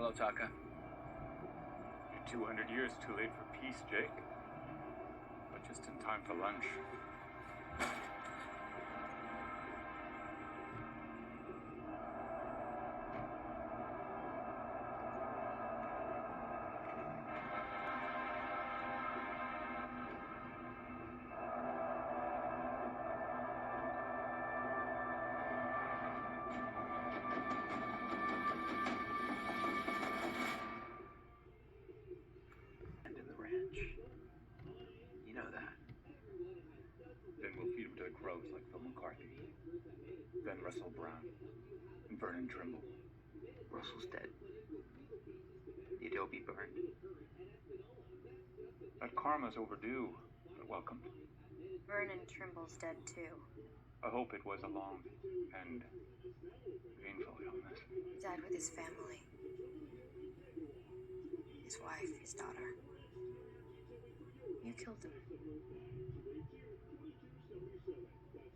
Hello, Taka. You're 200 years too late for peace, Jake. But just in time for lunch. You know that. Then we'll feed him to the crows like Phil McCarthy. Then Russell Brown. And Vernon Trimble. Russell's dead. The adobe burned. That karma's overdue, but welcome. Vernon Trimble's dead too. I hope it was a long and painful illness. He died with his family. His wife, his daughter. You killed him.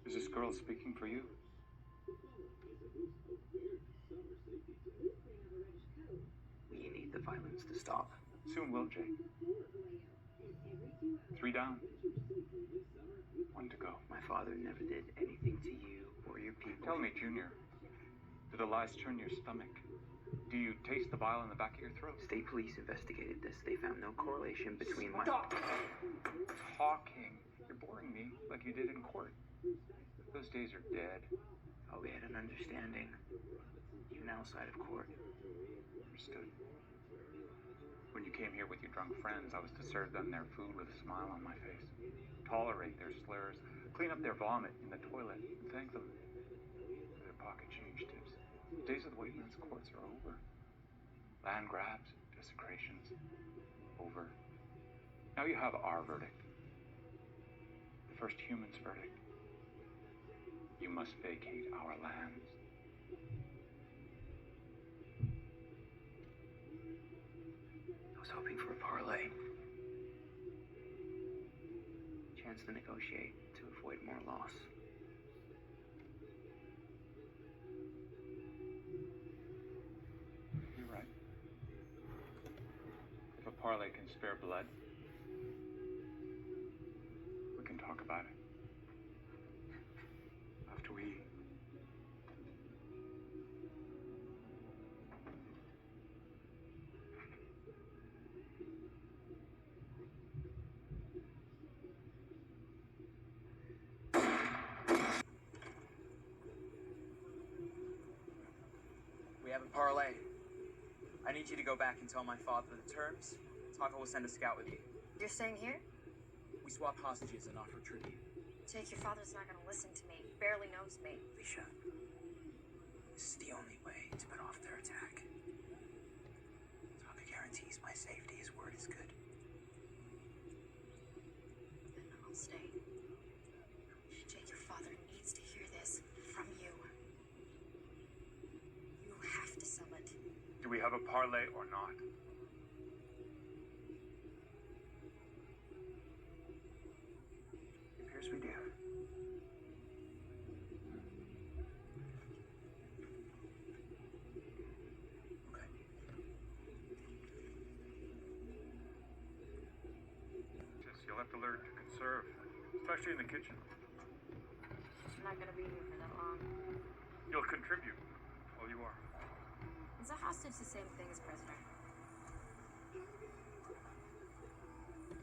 Is this girl speaking for you? We need the violence to stop. Soon will, Jake. 3 down. 1 to go. My father never did anything to you or your people. Tell me, Junior, do the lies turn your stomach? Do you taste the bile in the back of your throat? State police investigated this. They found no correlation between Stop talking. You're boring me like you did in court. Those days are dead. Oh, we had an understanding. Even outside of court. Understood. When you came here with your drunk friends, I was to serve them their food with a smile on my face, tolerate their slurs, clean up their vomit in the toilet, and thank them for their pocket change tips. The days of the white man's courts are over. Land grabs, desecrations, over. Now you have our verdict. The first human's verdict. You must vacate our lands. I was hoping for a parlay. Chance to negotiate, to avoid more loss. You're right. If a parlay can spare blood, we can talk about it. After we eat. We have a parlay. I need you to go back and tell my father the terms. Taka will send a scout with you. You're staying here? We swap hostages and offer tribute. Jake, your father's not gonna listen to me. He barely knows me. Alicia, this is the only way to put off their attack. Taka guarantees my safety. His word is good. Then I'll stay. Jake, your father needs to hear this from you. You have to sell it. Do we have a parlay or not? It appears we do. Okay. Just you'll have to learn to conserve, especially in the kitchen. I'm not gonna be here for that long. You'll contribute. Well, you are. Is a hostage the same thing as prisoner?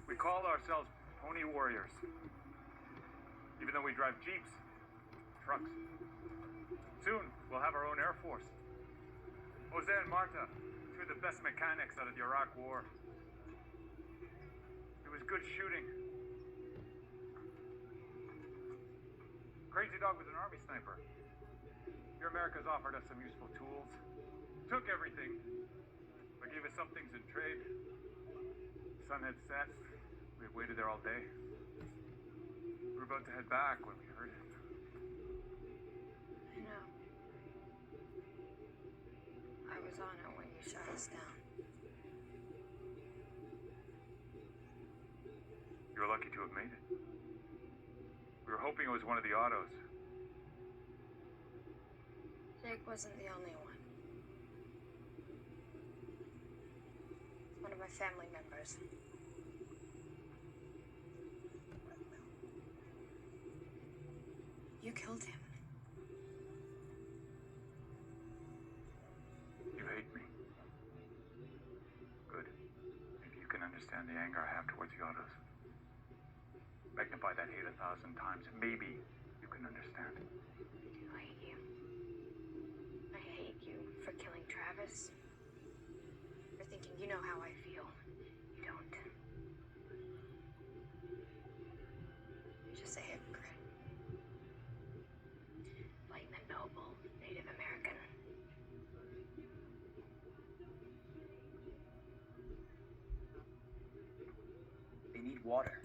We call ourselves Pony Warriors. Even though we drive jeeps, trucks. Soon, we'll have our own Air Force. Jose and Marta, 2 of the best mechanics out of the Iraq War. It was good shooting. Crazy Dog was an army sniper. Your America's offered us some useful tools. Took everything, but gave us some things in trade. The sun had set. We had waited there all day. We were about to head back when we heard it. I know. I was on it when you shot us down. You were lucky to have made it. We were hoping it was one of the autos. Jake wasn't the only one. One of my family members. You killed him. You hate me. Good. Maybe you can understand the anger I have towards the Ottos. Magnify that hate 1,000 times. Maybe you can understand. I hate you. I hate you for killing Travis. For thinking you know how I feel. You don't. You're just a hypocrite. Like the noble Native American. They need water.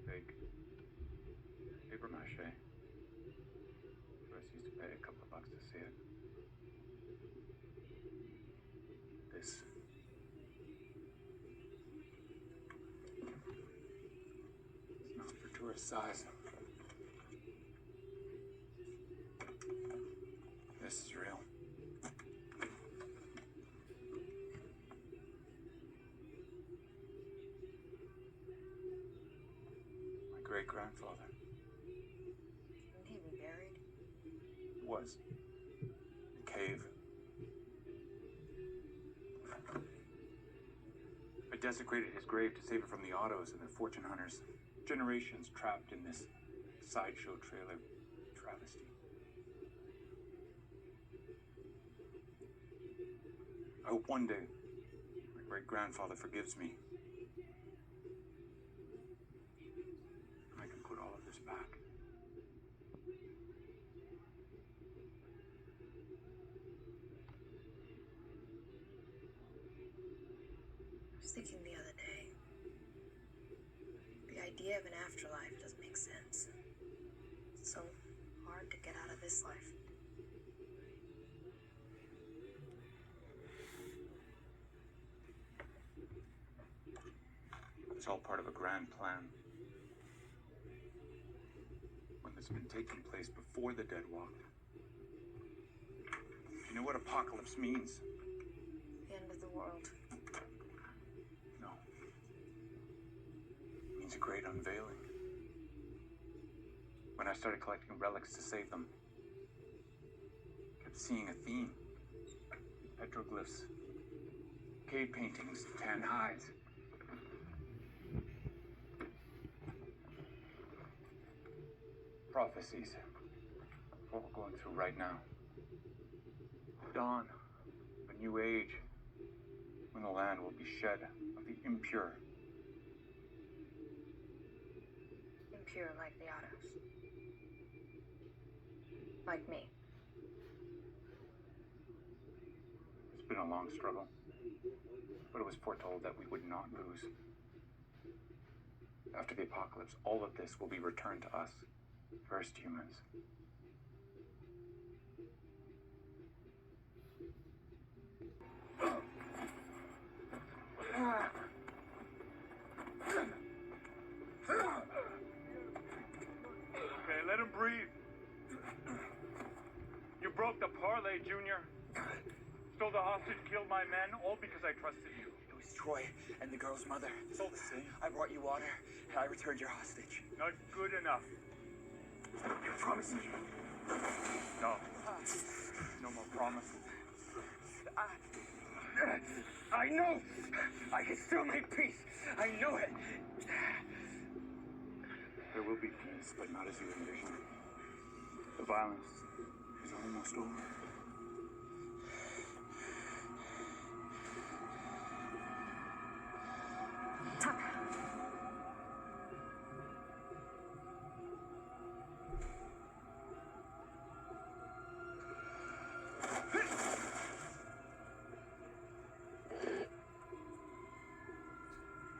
Fake. Paper mache. First used to pay a couple of bucks to see it. This. It's not for tourist size. This is real. My great-grandfather Shouldn't he be buried? was. In a cave. I desecrated his grave to save it from the Ottos and the fortune hunters. Generations trapped in this sideshow trailer travesty. I hope one day my great-grandfather forgives me. And I can put all of this back. I was thinking the other day. The idea of an afterlife doesn't make sense. It's so hard to get out of this life. It's all part of a grand plan. One that's been taking place before the dead walked. You know what apocalypse means? The end of the world. No. It means a great unveiling. When I started collecting relics to save them, I kept seeing a theme. Petroglyphs, cave paintings, tan hides. Prophecies. What we're going through right now. Dawn of a new age, when the land will be shed of the impure. Impure like the Ottos. Like me. It's been a long struggle, but it was foretold that we would not lose. After the apocalypse, all of this will be returned to us, first humans. Okay, let him breathe. You broke the parlay, Junior. Stole the hostage, killed my men, all because I trusted you. It was Troy and the girl's mother. It's all the same. I brought you water, and I returned your hostage. Not good enough. You promised me. No. No more promises. I know. I can still make peace. I know it. There will be peace, but not as you envision. The violence is almost over.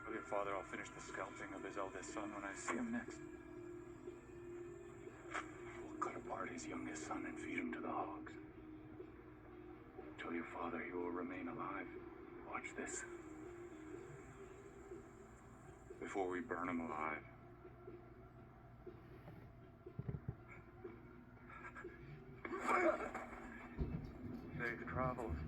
Tell your father I'll finish the scalping of his eldest son when I see him next. cut apart his youngest son and feed him to the hogs. Tell your father he will remain alive. Watch this. Before we burn him alive. Safe travels.